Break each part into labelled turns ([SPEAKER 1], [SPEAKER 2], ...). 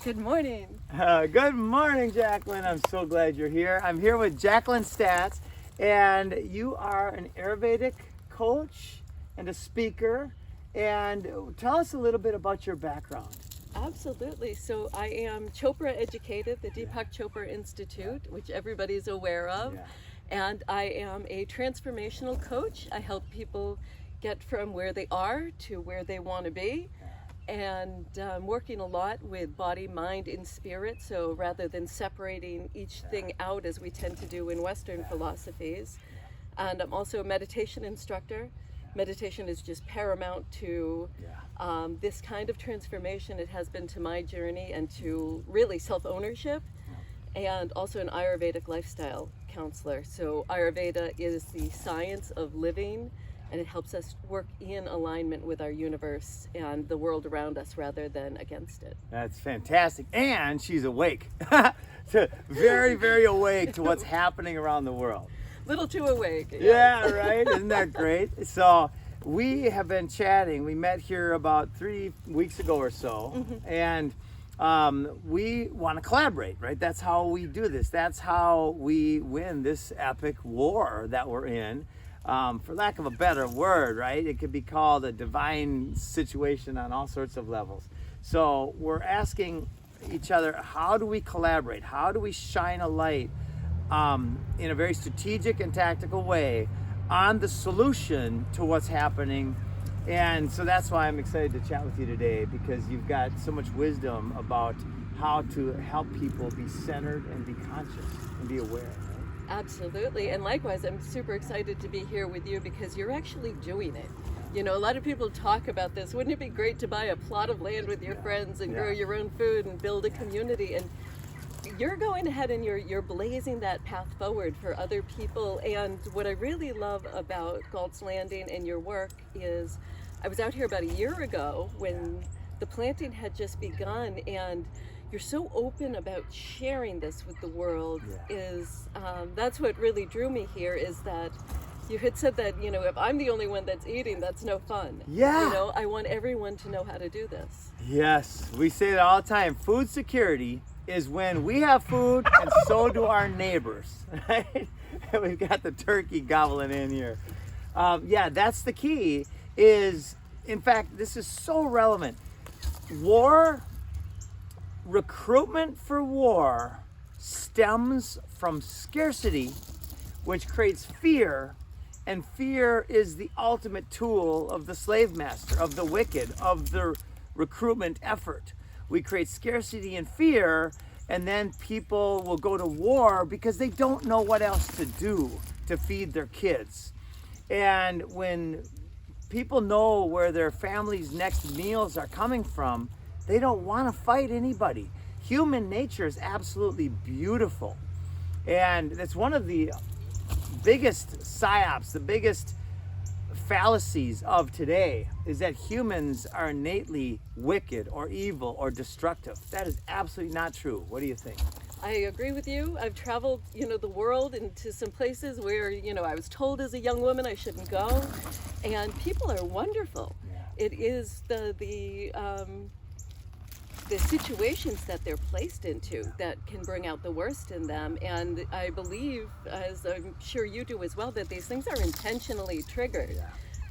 [SPEAKER 1] Good morning.
[SPEAKER 2] Good morning, Jacqueline. I'm so glad you're here. I'm here with Jacqueline Stats, and you are an Ayurvedic coach and a speaker. And tell us a little bit about your background.
[SPEAKER 1] Absolutely. So I am Chopra educated, the Deepak Chopra Institute, which everybody's aware of.
[SPEAKER 2] Yeah.
[SPEAKER 1] And I am a transformational coach. I help people get from where they are to where they want to be. And I'm working a lot with body, mind, and spirit. So rather than separating each thing out as we tend to do in Western philosophies. And I'm also a meditation instructor. Meditation is just paramount to this kind of transformation. It has been to my journey and to really self-ownership, and also an Ayurvedic lifestyle counselor. So Ayurveda is the science of living, and it helps us work in alignment with our universe and the world around us rather than against it.
[SPEAKER 2] That's fantastic. And she's awake. Very, very awake to what's happening around the world.
[SPEAKER 1] Little too awake.
[SPEAKER 2] Yeah, right? Isn't that great? So we have been chatting. We met here about 3 weeks ago or so, and we want to collaborate, right? That's how we do this. That's how we win this epic war that we're in. For lack of a better word, right? It could be called a divine situation on all sorts of levels. So we're asking each other, how do we collaborate? How do we shine a light in a very strategic and tactical way on the solution to what's happening? And so that's why I'm excited to chat with you today, because you've got so much wisdom about how to help people be centered and be conscious and be aware.
[SPEAKER 1] Absolutely, and likewise, I'm super excited to be here with you because you're actually doing it. You know, a lot of people talk about this. Wouldn't it be great to buy a plot of land with your friends and grow your own food and build a community? And you're going ahead and you're blazing that path forward for other people. And what I really love about Galt's Landing and your work is, I was out here about a year ago when the planting had just begun, and you're so open about sharing this with the world. That's what really drew me here, is that you had said that, you know, if I'm the only one that's eating, that's no fun.
[SPEAKER 2] Yeah.
[SPEAKER 1] You know, I want everyone to know how to do this.
[SPEAKER 2] Yes, we say that all the time. Food security is when we have food and so do our neighbors, right? And we've got the turkey gobbling in here. That's the key. Is, in fact, this is so relevant. Recruitment for war stems from scarcity, which creates fear, and fear is the ultimate tool of the slave master, of the wicked, of the recruitment effort. We create scarcity and fear, and then people will go to war because they don't know what else to do to feed their kids. And when people know where their family's next meals are coming from, they don't want to fight anybody. Human nature is absolutely beautiful. And that's one of the biggest psyops, the biggest fallacies of today, is that humans are innately wicked or evil or destructive. That is absolutely not true. What do you think?
[SPEAKER 1] I agree with you. I've traveled, the world into some places where, I was told as a young woman I shouldn't go, and people are wonderful. It is the situations that they're placed into that can bring out the worst in them. And I believe, as I'm sure you do as well, that these things are intentionally triggered.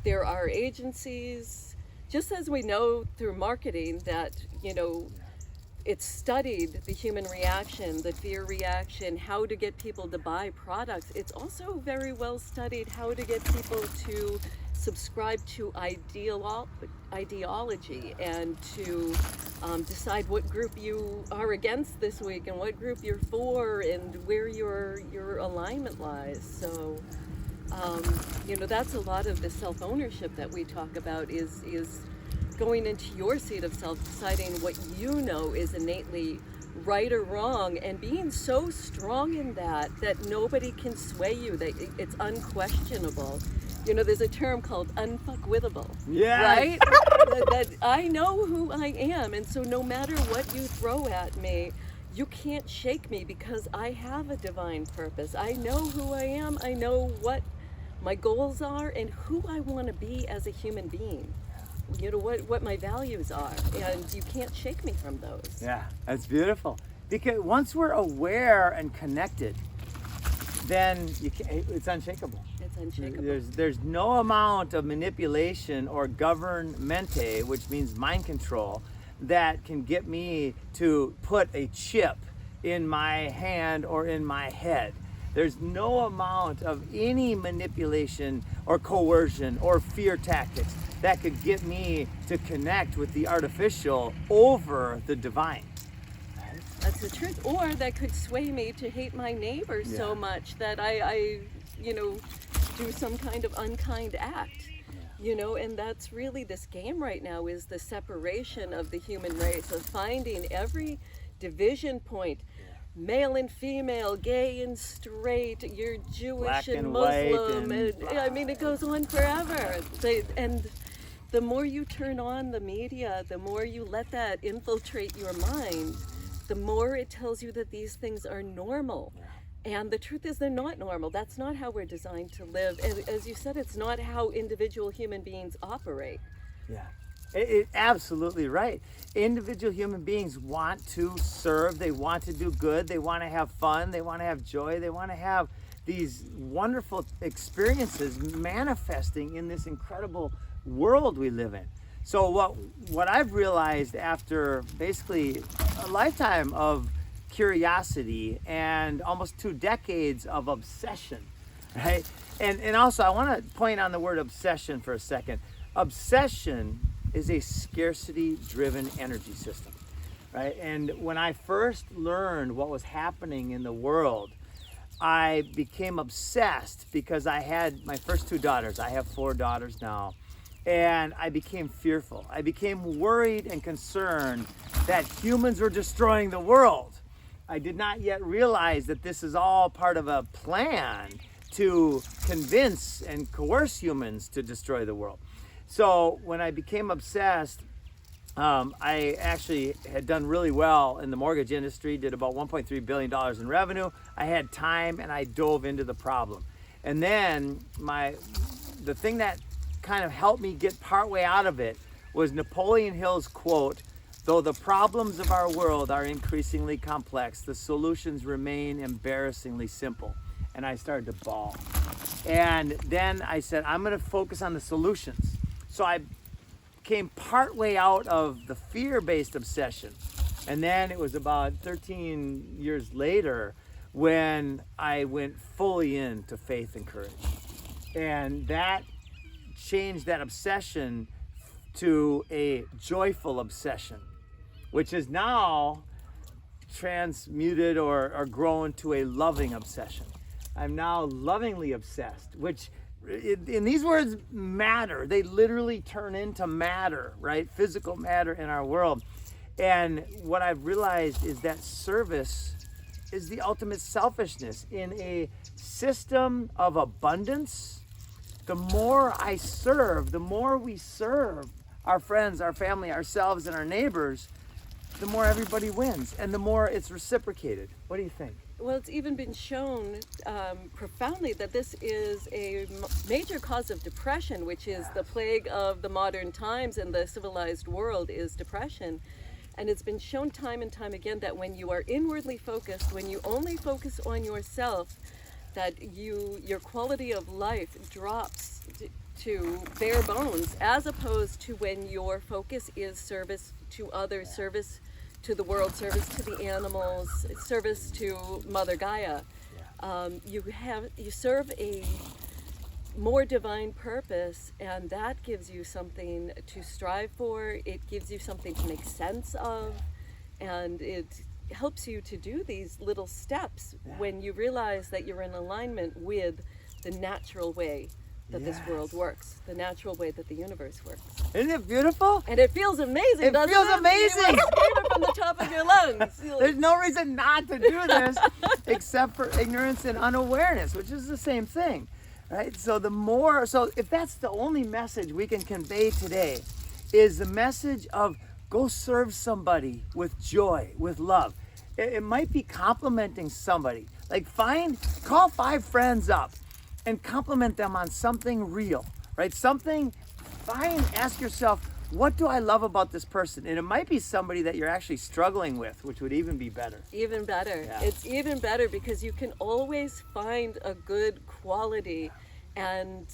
[SPEAKER 1] There are agencies, just as we know through marketing that, it's studied the human reaction, the fear reaction, how to get people to buy products. It's also very well studied how to get people to subscribe to ideology and to decide what group you are against this week and what group you're for and where your alignment lies. So, that's a lot of the self-ownership that we talk about is going into your seat of self, deciding what you know is innately right or wrong, and being so strong in that nobody can sway you, that it's unquestionable. There's a term called unfuckwithable, right? that I know who I am, and so no matter what you throw at me, you can't shake me because I have a divine purpose. I know who I am, I know what my goals are, and who I want to be as a human being. you know, what my values are, and you can't shake me from those.
[SPEAKER 2] Yeah, that's beautiful. Because once we're aware and connected, then it's unshakable.
[SPEAKER 1] It's unshakable.
[SPEAKER 2] There's no amount of manipulation or governmente, which means mind control, that can get me to put a chip in my hand or in my head. There's no amount of any manipulation or coercion or fear tactics that could get me to connect with the artificial over the divine.
[SPEAKER 1] That's the truth. Or that could sway me to hate my neighbor so much that I, you know, do some kind of unkind act. You know, and that's really this game right now, is the separation of the human race, of finding every division point, male and female, gay and straight, you're Jewish
[SPEAKER 2] Black
[SPEAKER 1] and
[SPEAKER 2] and
[SPEAKER 1] Muslim.
[SPEAKER 2] white and
[SPEAKER 1] I mean, it goes on forever. And the more you turn on the media, the more you let that infiltrate your mind, the more it tells you that these things are normal. And the truth is, they're not normal. That's not how we're designed to live. As you said, it's not how individual human beings operate.
[SPEAKER 2] Yeah, it absolutely right. Individual human beings want to serve. They want to do good. They want to have fun. They want to have joy. They want to have these wonderful experiences manifesting in this incredible world we live in. So what I've realized after basically a lifetime of curiosity and almost 2 decades of obsession, right? And also I want to point on the word obsession for a second. Obsession is a scarcity-driven energy system, right? And when I first learned what was happening in the world, I became obsessed because I had my first 2 daughters. I have 4 daughters now. And I became fearful. I became worried and concerned that humans were destroying the world. I did not yet realize that this is all part of a plan to convince and coerce humans to destroy the world. So when I became obsessed, I actually had done really well in the mortgage industry, did about $1.3 billion in revenue. I had time and I dove into the problem. And then the thing that kind of helped me get partway out of it was Napoleon Hill's quote, "Though the problems of our world are increasingly complex, the solutions remain embarrassingly simple." And I started to bawl. And then I said, I'm going to focus on the solutions. So I came partway out of the fear-based obsession. And then it was about 13 years later when I went fully into faith and courage. And that changed that obsession to a joyful obsession, which is now transmuted or grown to a loving obsession. I'm now lovingly obsessed, which in these words matter. They literally turn into matter, right? Physical matter in our world. And what I've realized is that service is the ultimate selfishness. In a system of abundance, the more I serve, the more we serve our friends, our family, ourselves, and our neighbors, the more everybody wins and the more it's reciprocated. What do you think?
[SPEAKER 1] Well, it's even been shown profoundly that this is a major cause of depression, which is the plague of the modern times and the civilized world, is depression. And it's been shown time and time again that when you are inwardly focused, when you only focus on yourself, that your quality of life drops to bare bones, as opposed to when your focus is service to others, service to the world, service to the animals, service to Mother Gaia. You serve a more divine purpose, and that gives you something to strive for. It gives you something to make sense of, and it helps you to do these little steps when you realize that you're in alignment with the natural way that this world works, the natural way that the universe works.
[SPEAKER 2] Isn't it beautiful?
[SPEAKER 1] And it feels amazing, doesn't it?
[SPEAKER 2] It feels amazing.
[SPEAKER 1] You want to scream it from the top of your lungs.
[SPEAKER 2] There's no reason not to do this except for ignorance and unawareness, which is the same thing, right? So if that's the only message we can convey today, is the message of go serve somebody with joy, with love. It might be complimenting somebody. Like call 5 friends up and compliment them on something real, right? Ask yourself, what do I love about this person? And it might be somebody that you're actually struggling with, which would even be better.
[SPEAKER 1] Even better.
[SPEAKER 2] Yeah.
[SPEAKER 1] It's even better because you can always find a good quality, and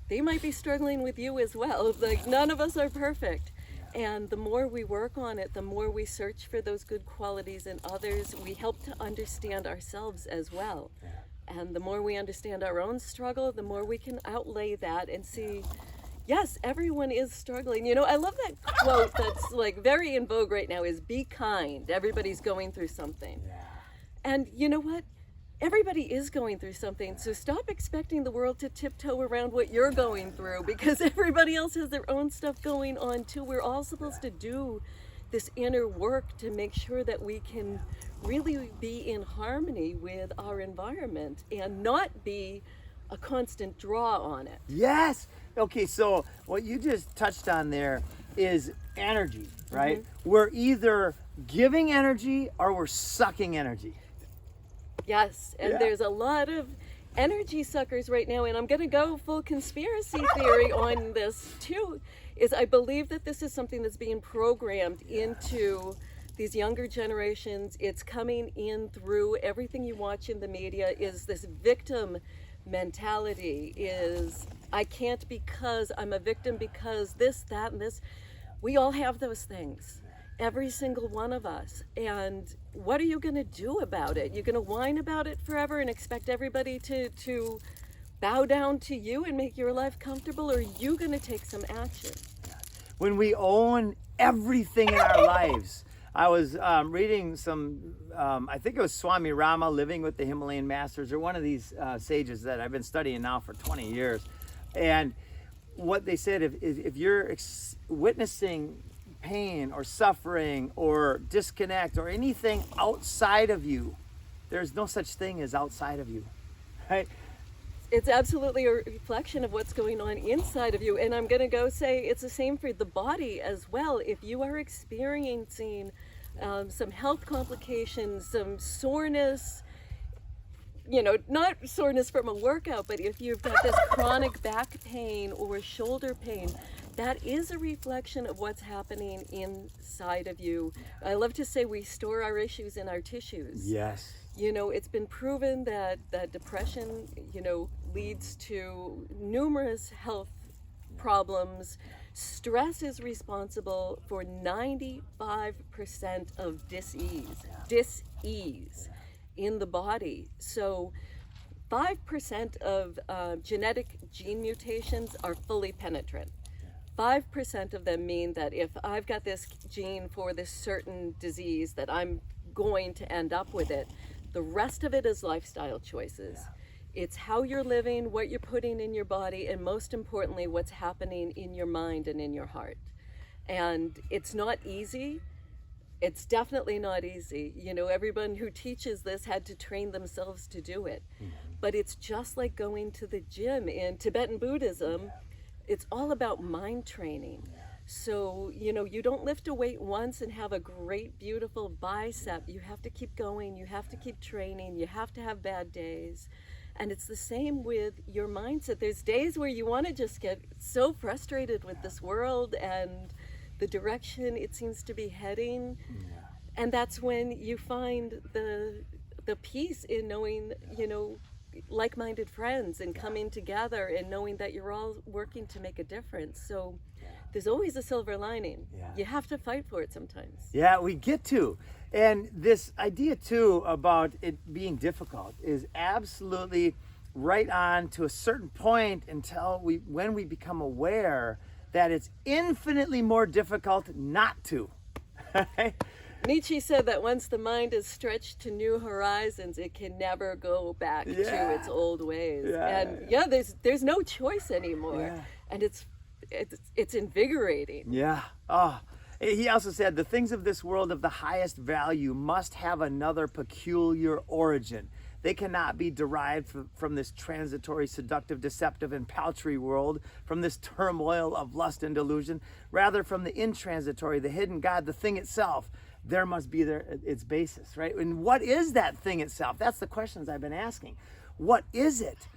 [SPEAKER 1] they might be struggling with you as well. Like, none of us are perfect. And the more we work on it, the more we search for those good qualities in others, we help to understand ourselves as well. And the more we understand our own struggle, the more we can outlay that and see, yes, everyone is struggling. I love that quote that's like very in vogue right now is be kind. Everybody's going through something. And you know what? Everybody is going through something, so stop expecting the world to tiptoe around what you're going through, because everybody else has their own stuff going on too. We're all supposed to do this inner work to make sure that we can really be in harmony with our environment and not be a constant draw on it.
[SPEAKER 2] Yes. Okay, so what you just touched on there is energy, right? We're either giving energy or we're sucking energy.
[SPEAKER 1] Yes, and there's a lot of energy suckers right now, and I'm going to go full conspiracy theory on this too, is I believe that this is something that's being programmed into these younger generations. It's coming in through everything you watch in the media is this victim mentality, is I can't because I'm a victim because this, that, and this. We all have those things. Every single one of us. And what are you going to do about it? You're going to whine about it forever and expect everybody to bow down to you and make your life comfortable, or are you going to take some action?
[SPEAKER 2] When we own everything in our lives. I was reading some, I think it was Swami Rama, Living with the Himalayan Masters, or one of these sages that I've been studying now for 20 years. And what they said, if you're witnessing pain or suffering or disconnect or anything outside of you, there's no such thing as outside of you, right?
[SPEAKER 1] It's absolutely a reflection of what's going on inside of you. And I'm going to go say it's the same for the body as well. If you are experiencing some health complications, some soreness, not soreness from a workout, but if you've got this chronic back pain or shoulder pain, that is a reflection of what's happening inside of you. I love to say we store our issues in our tissues.
[SPEAKER 2] Yes.
[SPEAKER 1] It's been proven that depression, leads to numerous health problems. Stress is responsible for 95% of dis-ease in the body. So 5% of genetic gene mutations are fully penetrant. 5% of them mean that if I've got this gene for this certain disease, that I'm going to end up with it. The rest of it is lifestyle choices. It's how you're living, what you're putting in your body, and most importantly, what's happening in your mind and in your heart. And it's not easy. It's definitely not easy. Everyone who teaches this had to train themselves to do it. But it's just like going to the gym. In Tibetan Buddhism, it's all about mind training. So, you don't lift a weight once and have a great, beautiful bicep. You have to keep going. You have to keep training. You have to have bad days. And it's the same with your mindset. There's days where you want to just get so frustrated with this world and the direction it seems to be heading. And that's when you find the peace in knowing, like-minded friends and coming together and knowing that you're all working to make a difference. So there's always a silver lining. You have to fight for it sometimes.
[SPEAKER 2] Yeah, we get to. And this idea too about it being difficult is absolutely right on to a certain point until when we become aware that it's infinitely more difficult not to.
[SPEAKER 1] Nietzsche said that once the mind is stretched to new horizons, it can never go back to its old ways. There's no choice anymore. And it's invigorating.
[SPEAKER 2] He also said the things of this world of the highest value must have another peculiar origin. They cannot be derived from this transitory, seductive, deceptive, and paltry world, from this turmoil of lust and delusion. Rather, from the intransitory, the hidden God, the thing itself. There must be its basis, right? And what is that thing itself? That's the questions I've been asking. What is it?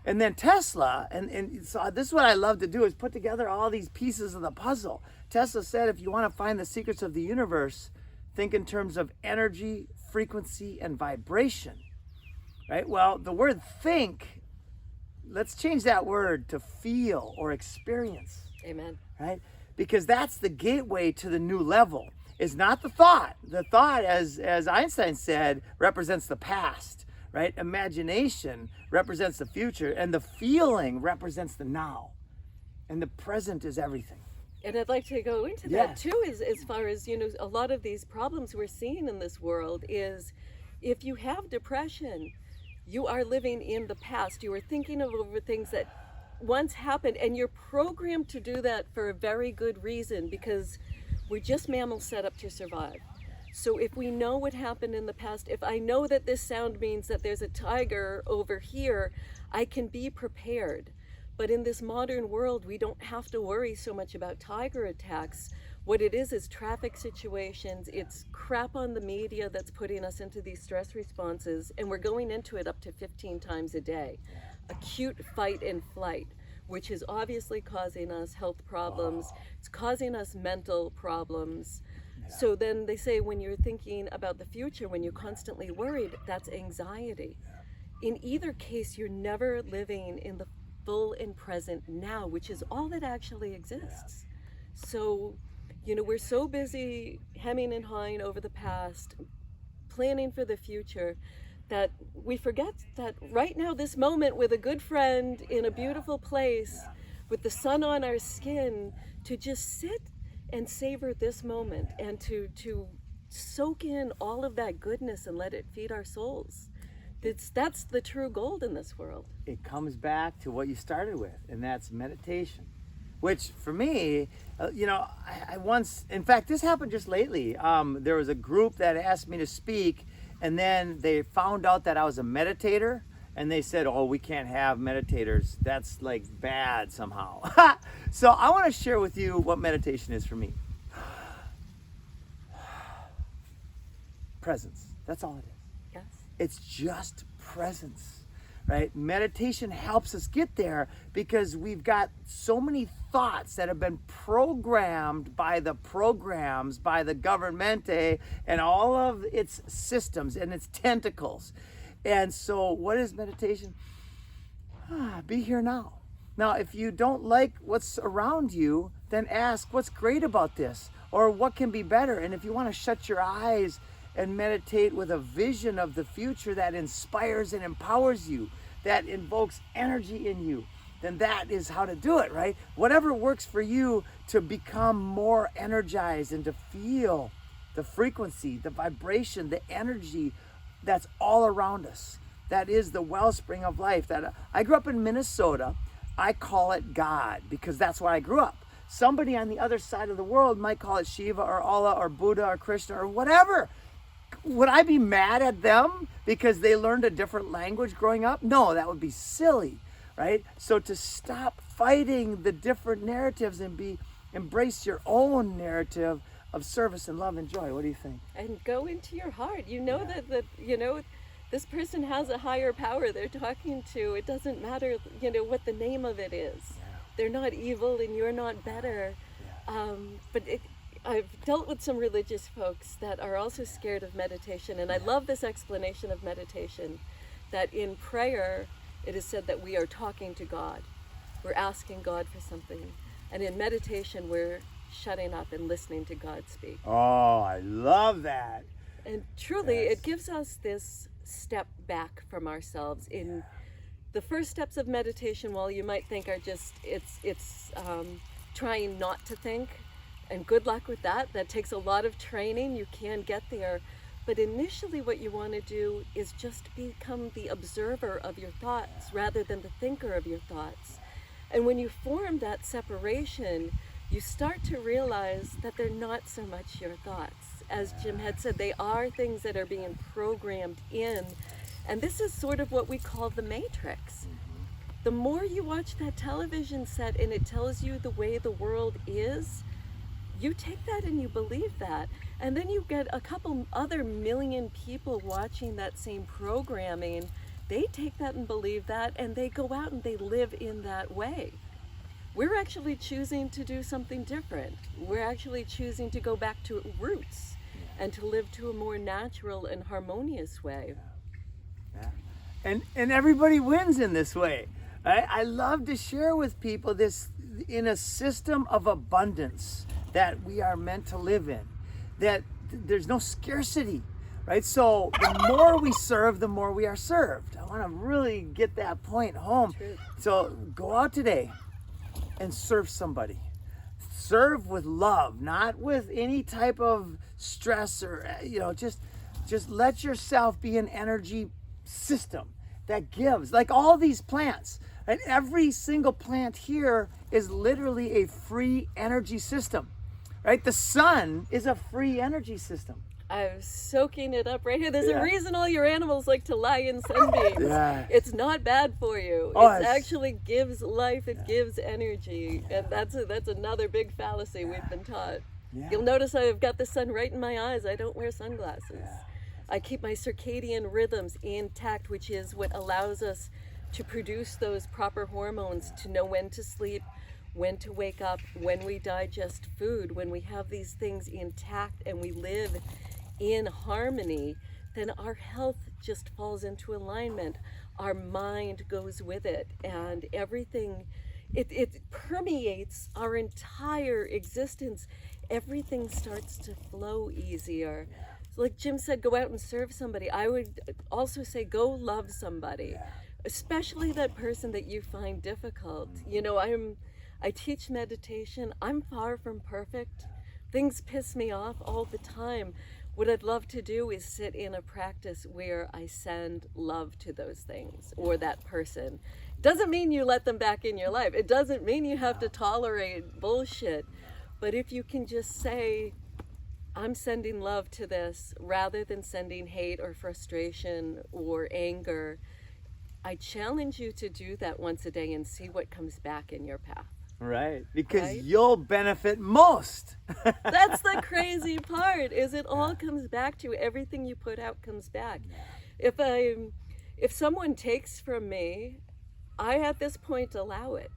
[SPEAKER 2] And then Tesla, and so this is what I love to do, is put together all these pieces of the puzzle. Tesla said, if you want to find the secrets of the universe, think in terms of energy, frequency, and vibration, right? Well, the word think, let's change that word to feel or experience.
[SPEAKER 1] Amen.
[SPEAKER 2] Right? Because that's the gateway to the new level. Is not the thought. The thought, as Einstein said, represents the past. Right? Imagination represents the future, and the feeling represents the now. And the present is everything.
[SPEAKER 1] And I'd like to go into that too, as far as, a lot of these problems we're seeing in this world is, if you have depression, you are living in the past. You are thinking of over things that once happened, and you're programmed to do that for a very good reason, because we're just mammals set up to survive. So if we know what happened in the past, if I know that this sound means that there's a tiger over here, I can be prepared. But in this modern world, we don't have to worry so much about tiger attacks. What it is traffic situations, it's crap on the media that's putting us into these stress responses, and we're going into it up to 15 times a day. Acute fight and flight, which is obviously causing us health problems. It's causing us mental problems. So then they say, when you're thinking about the future, when you're constantly worried, that's anxiety. In either case, you're never living in the full and present now, which is all that actually exists. So, we're so busy hemming and hawing over the past, planning for the future, that we forget that right now, this moment, with a good friend in a beautiful place, with the sun on our skin, to just sit and savor this moment, and to soak in all of that goodness and let it feed our souls. That's the true gold in this world.
[SPEAKER 2] It comes back to what you started with, and that's meditation. Which for me, I once, in fact, this happened just lately. There was a group that asked me to speak, and then they found out that I was a meditator, and they said, oh, we can't have meditators. That's like bad somehow. So I want to share with you what meditation is for me. Presence. That's all it is.
[SPEAKER 1] Yes.
[SPEAKER 2] It's just presence, right? Meditation helps us get there because we've got so many thoughts that have been programmed by the programs, by the governmente, and all of its systems and its tentacles. And so what is meditation? Be here now. Now, if you don't like what's around you, then ask, what's great about this? Or what can be better? And if you want to shut your eyes and meditate with a vision of the future that inspires and empowers you, that invokes energy in you, then that is how to do it, right? Whatever works for you to become more energized and to feel the frequency, the vibration, the energy that's all around us. That is the wellspring of life. That I grew up in Minnesota. I call it God because that's where I grew up. Somebody on the other side of the world might call it Shiva or Allah or Buddha or Krishna or whatever. Would I be mad at them because they learned a different language growing up? No, that would be silly, right? So to stop fighting the different narratives and embrace your own narrative of service and love and joy. What do you think?
[SPEAKER 1] And go into your heart. That this person has a higher power they're talking to. It doesn't matter, what the name of it is. Yeah. They're not evil and you're not better. Yeah. I've dealt with some religious folks that are also scared of meditation, and I love this explanation of meditation, that in prayer, it is said that we are talking to God. We're asking God for something. And in meditation, we're shutting up and listening to God speak.
[SPEAKER 2] Oh, I love that.
[SPEAKER 1] And truly, it gives us this step back from ourselves. In the first steps of meditation, while you might think are just, it's trying not to think, and good luck with that. That takes a lot of training. You can get there. But initially what you want to do is just become the observer of your thoughts rather than the thinker of your thoughts. And when you form that separation, you start to realize that they're not so much your thoughts. As Jim had said, they are things that are being programmed in. And this is sort of what we call the matrix. The more you watch that television set and it tells you the way the world is, you take that and you believe that. And then you get a couple other million people watching that same programming they take that and believe that, and they go out and they live in that way. We're actually choosing to do something different. We're actually choosing to go back to roots and to live to a more natural and harmonious way.
[SPEAKER 2] Yeah. And everybody wins in this way. I love to share with people this in a system of abundance that we are meant to live in, that there's no scarcity, right? So the more we serve, the more we are served. I want to really get that point home.
[SPEAKER 1] True.
[SPEAKER 2] So go out today and serve somebody. Serve with love, not with any type of stress or, just let yourself be an energy system that gives, like all these plants. And every single plant here is literally a free energy system, right? The sun is a free energy system.
[SPEAKER 1] I'm soaking it up right here. There's a reason all your animals like to lie in sunbeams.
[SPEAKER 2] Yeah.
[SPEAKER 1] It's not bad for you.
[SPEAKER 2] Oh,
[SPEAKER 1] it actually gives life. It gives energy. And that's another big fallacy we've been taught.
[SPEAKER 2] Yeah.
[SPEAKER 1] You'll notice I've got the sun right in my eyes. I don't wear sunglasses.
[SPEAKER 2] Yeah.
[SPEAKER 1] I keep my circadian rhythms intact, which is what allows us to produce those proper hormones, to know when to sleep, when to wake up, when we digest food. When we have these things intact and we live in harmony, then our health just falls into alignment. Our mind goes with it, and everything, it permeates our entire existence. Everything starts to flow easier. Like Jim said, go out and serve somebody. I would also say go love somebody, especially that person that you find difficult. I teach meditation. I'm far from perfect. Things piss me off all the time. What I'd love to do is sit in a practice where I send love to those things or that person. Doesn't mean you let them back in your life. It doesn't mean you have to tolerate bullshit. But if you can just say, I'm sending love to this rather than sending hate or frustration or anger, I challenge you to do that once a day and see what comes back in your path.
[SPEAKER 2] Right, because
[SPEAKER 1] Right?
[SPEAKER 2] you'll benefit most.
[SPEAKER 1] That's the crazy part, is it all comes back to everything you put out comes back. If someone takes from me, I at this point allow it.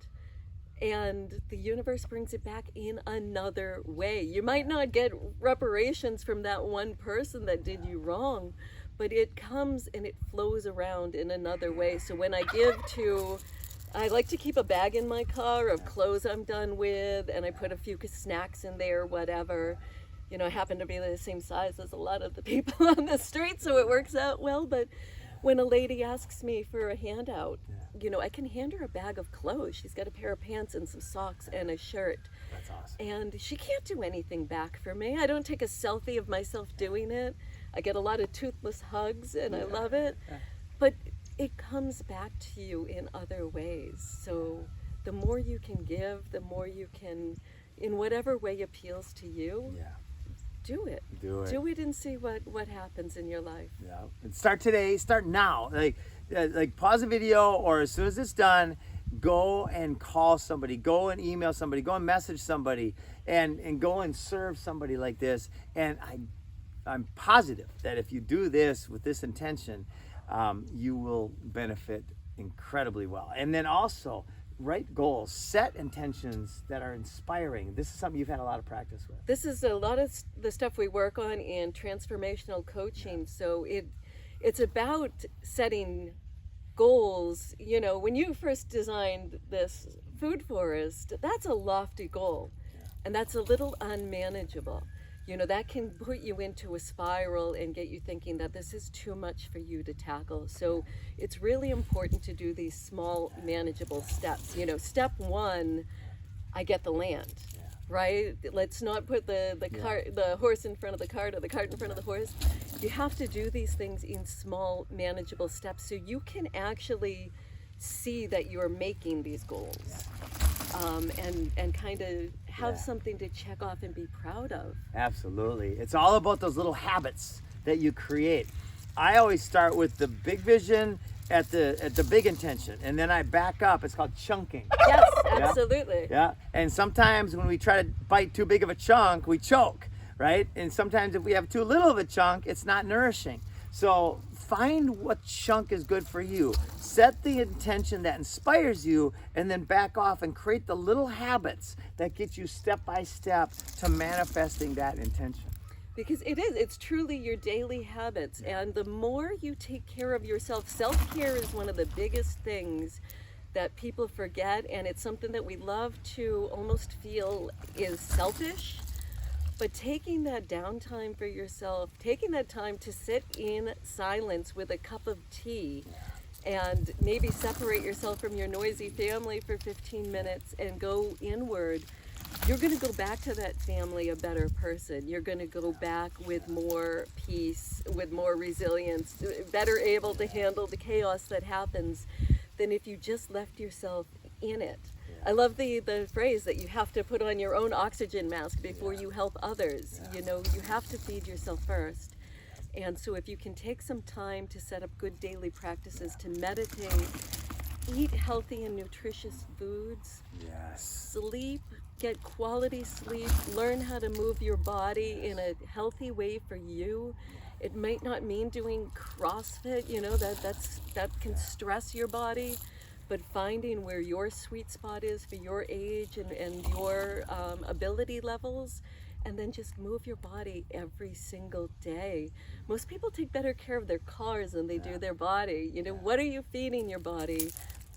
[SPEAKER 1] And the universe brings it back in another way. You might not get reparations from that one person that did you wrong, but it comes and it flows around in another way. So when I give to, I like to keep a bag in my car of clothes I'm done with, and I put a few snacks in there, whatever. I happen to be the same size as a lot of the people on the street, so it works out well. But when a lady asks me for a handout, I can hand her a bag of clothes. She's got a pair of pants and some socks and a shirt.
[SPEAKER 2] That's awesome.
[SPEAKER 1] And she can't do anything back for me. I don't take a selfie of myself doing it. I get a lot of toothless hugs, and I love it. But it comes back to you in other ways. So the more you can give, the more you can, in whatever way appeals to you, do it. Do it and see what happens in your life.
[SPEAKER 2] Yeah. And start today, start now. Like pause the video, or as soon as it's done, go and call somebody, go and email somebody, go and message somebody, and go and serve somebody like this. And I'm positive that if you do this with this intention, you will benefit incredibly well. And then also write goals, set intentions that are inspiring. This is something you've had a lot of practice with.
[SPEAKER 1] This is a lot of the stuff we work on in transformational coaching. So it's about setting goals. When you first designed this food forest, that's a lofty goal, and that's a little unmanageable. That can put you into a spiral and get you thinking that this is too much for you to tackle. So it's really important to do these small, manageable steps. Step one, I get the land, right? Let's not put the horse in front of the cart or the cart in front of the horse. You have to do these things in small, manageable steps so you can actually see that you're making these goals. And kind of have something to check off and be proud of.
[SPEAKER 2] Absolutely. It's all about those little habits that you create. I always start with the big vision at the big intention, and then I back up. It's called chunking.
[SPEAKER 1] Yes, absolutely.
[SPEAKER 2] Yeah. And sometimes when we try to bite too big of a chunk, we choke, right? And sometimes if we have too little of a chunk, it's not nourishing. So find what chunk is good for you. Set the intention that inspires you, and then back off and create the little habits that get you step by step to manifesting that intention.
[SPEAKER 1] Because it's truly your daily habits. And the more you take care of yourself, self-care is one of the biggest things that people forget. And it's something that we love to almost feel is selfish. But taking that downtime for yourself, taking that time to sit in silence with a cup of tea and maybe separate yourself from your noisy family for 15 minutes and go inward, you're going to go back to that family a better person. You're going to go back with more peace, with more resilience, better able to handle the chaos that happens than if you just left yourself in it. I love the phrase that you have to put on your own oxygen mask before you help others. You know, you have to feed yourself first. And so if you can take some time to set up good daily practices to meditate, eat healthy and nutritious foods, sleep, get quality sleep, learn how to move your body in a healthy way for you. It might not mean doing CrossFit, you know, that can stress your body. But finding where your sweet spot is for your age and your ability levels, and then just move your body every single day. Most people take better care of their cars than they do their body. You know, what are you feeding your body?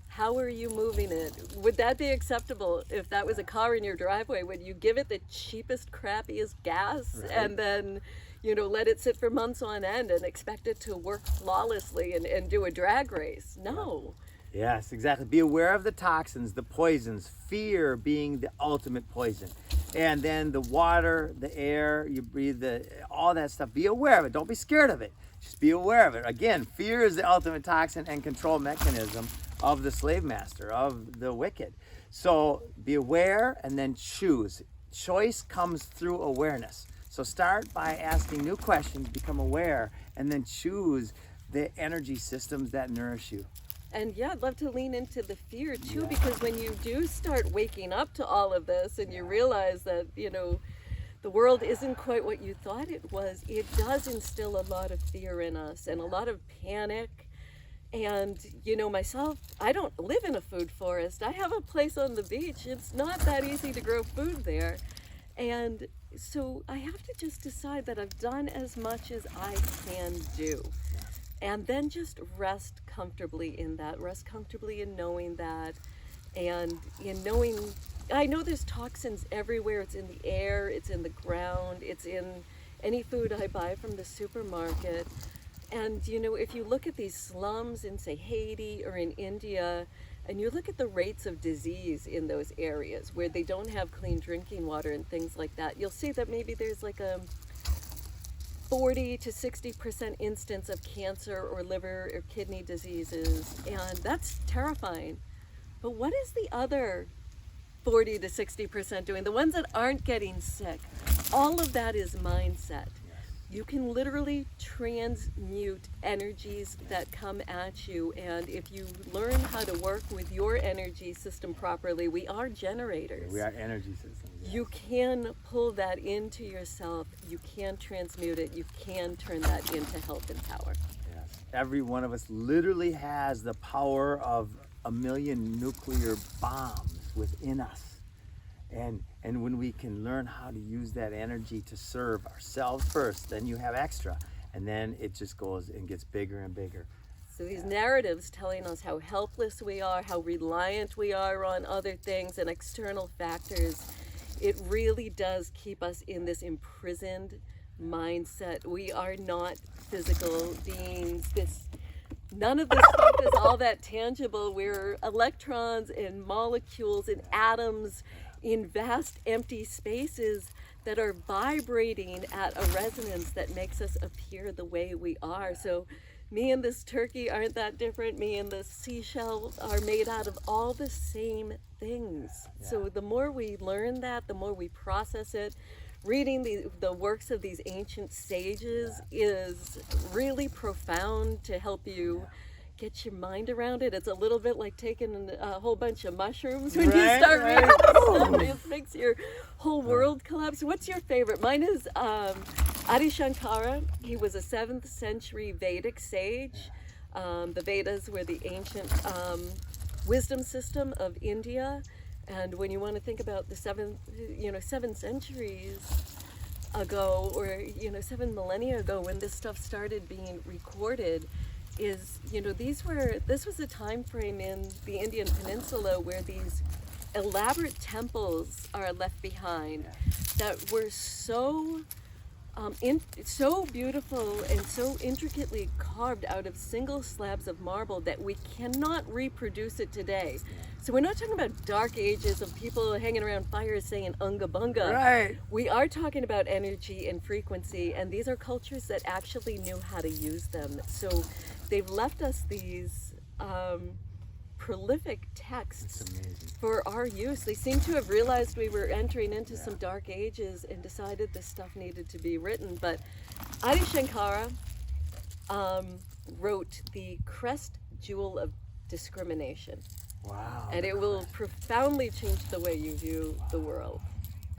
[SPEAKER 1] How are you moving it? Would that be acceptable if that was a car in your driveway? Would you give it the cheapest, crappiest gas and then, you know, let it sit for months on end and expect it to work flawlessly and do a drag race? No.
[SPEAKER 2] Yes, exactly. Be aware of the toxins, the poisons, fear being the ultimate poison. And then the water, the air, you breathe, all that stuff. Be aware of it. Don't be scared of it. Just be aware of it. Again, fear is the ultimate toxin and control mechanism of the slave master, of the wicked. So be aware and then choose. Choice comes through awareness. So start by asking new questions, become aware, and then choose the energy systems that nourish you.
[SPEAKER 1] And yeah, I'd love to lean into the fear too, because when you do start waking up to all of this and you realize that, you know, the world isn't quite what you thought it was, it does instill a lot of fear in us and a lot of panic. And, you know, myself, I don't live in a food forest. I have a place on the beach. It's not that easy to grow food there. And so I have to just decide that I've done as much as I can do. And then just rest comfortably in that, rest comfortably in knowing that, and in knowing, I know there's toxins everywhere. It's in the air, it's in the ground, it's in any food I buy from the supermarket. And, you know, if you look at these slums in, say, Haiti or in India, and you look at the rates of disease in those areas where they don't have clean drinking water and things like that, you'll see that maybe there's like a 40 to 60% instance of cancer or liver or kidney diseases, and that's terrifying. But what is the other 40 to 60% doing? The ones that aren't getting sick. All of that is mindset. You can literally transmute energies that come at you, and if you learn how to work with your energy system properly, we are generators.
[SPEAKER 2] We are energy systems. Yes.
[SPEAKER 1] You can pull that into yourself, you can transmute it, you can turn that into health and power.
[SPEAKER 2] Yes. Every one of us literally has the power of 1 million nuclear bombs within us. And when we can learn how to use that energy to serve ourselves first, then you have extra. And then it just goes and gets bigger and bigger.
[SPEAKER 1] So these narratives telling us how helpless we are, how reliant we are on other things and external factors, it really does keep us in this imprisoned mindset. We are not physical beings. None of this stuff is all that tangible. We're electrons and molecules and atoms in vast empty spaces that are vibrating at a resonance that makes us appear the way we are. So me and this turkey aren't that different. Me and the seashell are made out of all the same things. So the more we learn that, the more we process it. Reading the works of these ancient sages is really profound to help you get your mind around it. It's a little bit like taking a whole bunch of mushrooms when you start reading. It makes your whole world collapse. What's your favorite? Mine is Adi Shankara, he was a 7th century Vedic sage. The Vedas were the ancient wisdom system of India. And when you want to think about the 7 centuries ago, or 7 millennia ago, when this stuff started being recorded, this was a time frame in the Indian peninsula where these elaborate temples are left behind that were so so beautiful and so intricately carved out of single slabs of marble that we cannot reproduce it today. So we're not talking about dark ages of people hanging around fires saying unga bunga.
[SPEAKER 2] Right.
[SPEAKER 1] We are talking about energy and frequency, and these are cultures that actually knew how to use them. So they've left us these prolific texts for our use. They seem to have realized we were entering into some dark ages and decided this stuff needed to be written. But Adi Shankara wrote the crest jewel of discrimination.
[SPEAKER 2] Wow.
[SPEAKER 1] And it will profoundly change the way you view the world.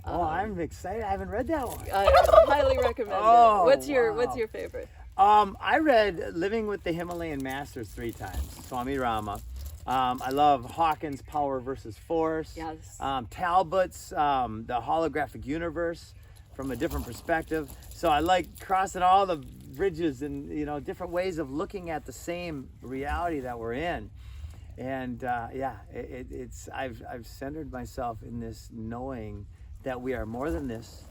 [SPEAKER 2] I'm excited. I haven't read that one.
[SPEAKER 1] I highly recommend
[SPEAKER 2] Oh,
[SPEAKER 1] it. What's your
[SPEAKER 2] wow.
[SPEAKER 1] favorite?
[SPEAKER 2] I read Living with the Himalayan Masters 3 times, Swami Rama. I love Hawkins' Power versus Force.
[SPEAKER 1] Yes.
[SPEAKER 2] Talbot's The Holographic Universe from a different perspective. So I like crossing all the bridges and different ways of looking at the same reality that we're in. And I've centered myself in this knowing that we are more than this.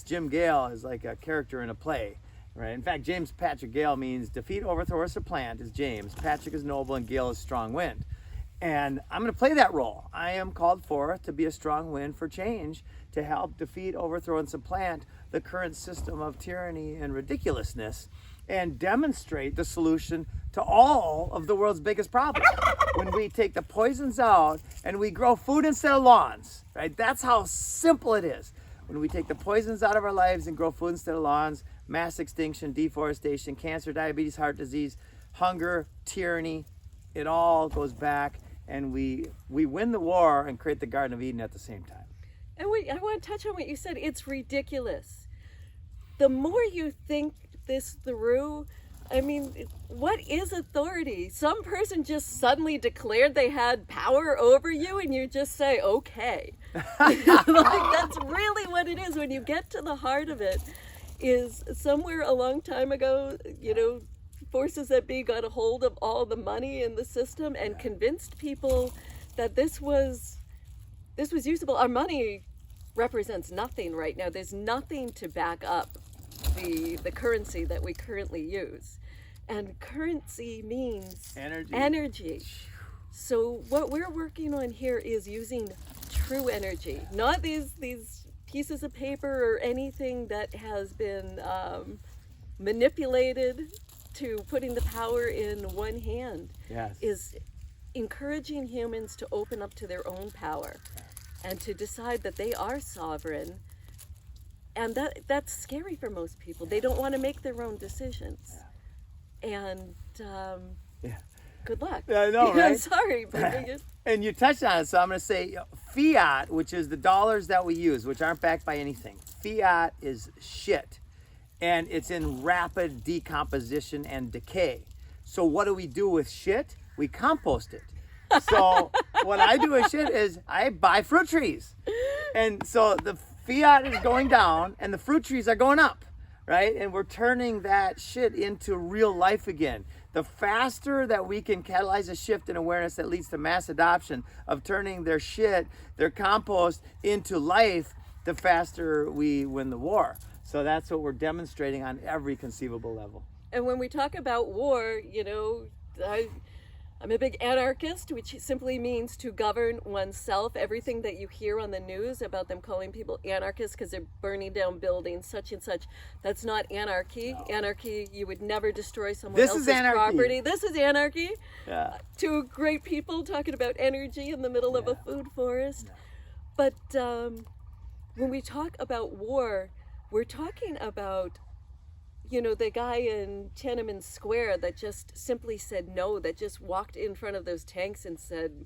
[SPEAKER 2] Jim Gale is like a character in a play. Right. In fact, James Patrick Gale means defeat, overthrow, or supplant is James. Patrick is noble and Gale is strong wind. And I'm going to play that role. I am called forth to be a strong wind for change, to help defeat, overthrow, and supplant the current system of tyranny and ridiculousness, and demonstrate the solution to all of the world's biggest problems. When we take the poisons out and we grow food instead of lawns, right? That's how simple it is. When we take the poisons out of our lives and grow food instead of lawns, mass extinction, deforestation, cancer, diabetes, heart disease, hunger, tyranny, it all goes back, and we win the war and create the Garden of Eden at the same time.
[SPEAKER 1] And I want to touch on what you said. It's ridiculous. The more you think this through, I mean, what is authority? Some person just suddenly declared they had power over you, and you just say, okay. Like, that's really what it is. When you get to the heart of it, is somewhere a long time ago, forces that be got a hold of all the money in the system and convinced people that this was usable. Our money represents nothing right now. There's nothing to back up the currency that we currently use. And currency means energy. So what we're working on here is using true energy, not these pieces of paper or anything that has been manipulated to putting the power in one hand.
[SPEAKER 2] Yes.
[SPEAKER 1] Is encouraging humans to open up to their own power and to decide that they are sovereign. And that's scary for most people. They don't want to make their own decisions. And good luck.
[SPEAKER 2] I know, right?
[SPEAKER 1] I'm sorry, but
[SPEAKER 2] and you touched on it, so I'm going to say fiat, which is the dollars that we use, which aren't backed by anything. Fiat is shit, and it's in rapid decomposition and decay. So what do we do with shit? We compost it. So what I do with shit is I buy fruit trees. And so the fiat is going down and the fruit trees are going up, right? And we're turning that shit into real life again. The faster that we can catalyze a shift in awareness that leads to mass adoption of turning their shit, their compost, into life, the faster we win the war. So that's what we're demonstrating on every conceivable level.
[SPEAKER 1] And when we talk about war, I'm a big anarchist, which simply means to govern oneself. Everything that you hear on the news about them calling people anarchists because they're burning down buildings, such and such, that's not anarchy. No. Anarchy, you would never destroy someone else's property. This is anarchy.
[SPEAKER 2] Yeah.
[SPEAKER 1] Two great people talking about energy in the middle of a food forest. Yeah. But when we talk about war, we're talking about the guy in Tiananmen Square that just simply said no, that just walked in front of those tanks and said,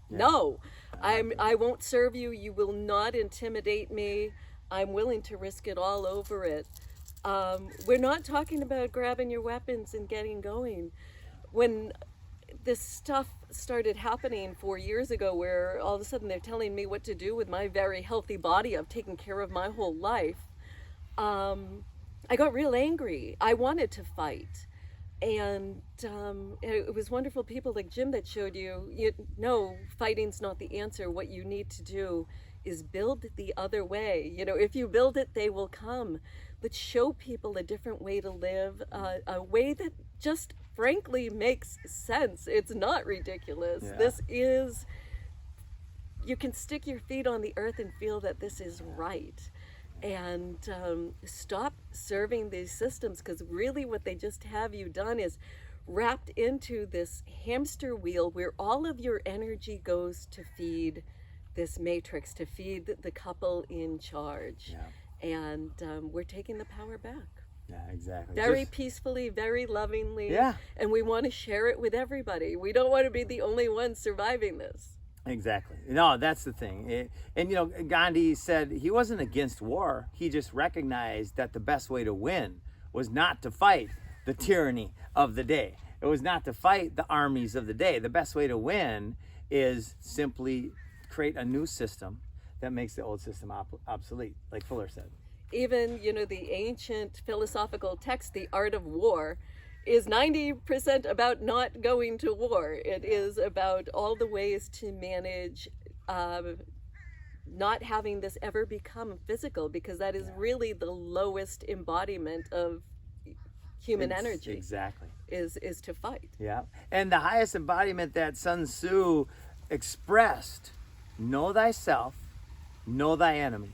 [SPEAKER 1] no, I won't serve you. You will not intimidate me. I'm willing to risk it all over it. We're not talking about grabbing your weapons and getting going. When this stuff started happening 4 years ago, where all of a sudden they're telling me what to do with my very healthy body I've taken care of my whole life, I got real angry. I wanted to fight. And it was wonderful people like Jim that showed you, no, fighting's not the answer. What you need to do is build the other way. If you build it, they will come. But show people a different way to live, a way that just frankly makes sense. It's not ridiculous.
[SPEAKER 2] Yeah.
[SPEAKER 1] This is, you can stick your feet on the earth and feel that this is right. And stop serving these systems, because really what they just have you done is wrapped into this hamster wheel where all of your energy goes to feed this matrix, to feed the couple in charge.
[SPEAKER 2] Yeah.
[SPEAKER 1] And we're taking the power back.
[SPEAKER 2] Yeah, exactly.
[SPEAKER 1] Very peacefully, very lovingly.
[SPEAKER 2] Yeah.
[SPEAKER 1] And we want to share it with everybody. We don't want to be the only ones surviving this.
[SPEAKER 2] Exactly. No, that's the thing. And Gandhi said he wasn't against war. He just recognized that the best way to win was not to fight the tyranny of the day. It was not to fight the armies of the day. The best way to win is simply create a new system that makes the old system obsolete, like Fuller said.
[SPEAKER 1] Even, the ancient philosophical text, The Art of War, is 90% about not going to war. It is about all the ways to manage not having this ever become physical, because that is really the lowest embodiment of human energy.
[SPEAKER 2] Exactly.
[SPEAKER 1] Is to fight.
[SPEAKER 2] Yeah. And the highest embodiment that Sun Tzu expressed, know thyself, know thy enemy.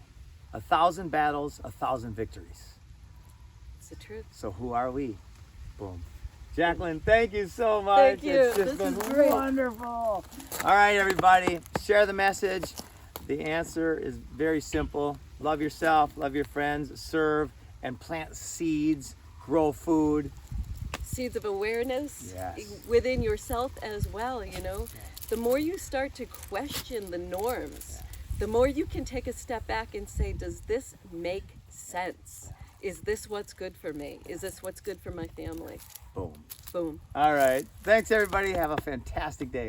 [SPEAKER 2] 1,000 battles, 1,000 victories.
[SPEAKER 1] It's the truth.
[SPEAKER 2] So who are we? Boom. Jacqueline, thank you so much.
[SPEAKER 1] Thank you.
[SPEAKER 2] It's just
[SPEAKER 1] This
[SPEAKER 2] been
[SPEAKER 1] is great.
[SPEAKER 2] wonderful. All right, everybody, share the message. The answer is very simple. Love yourself, love your friends, serve, and plant seeds, grow food.
[SPEAKER 1] Seeds of awareness.
[SPEAKER 2] Yes.
[SPEAKER 1] Within yourself as well, The more you start to question the norms, the more you can take a step back and say, does this make sense? Is this what's good for me? Is this what's good for my family?
[SPEAKER 2] Boom.
[SPEAKER 1] Boom.
[SPEAKER 2] All right. Thanks, everybody. Have a fantastic day.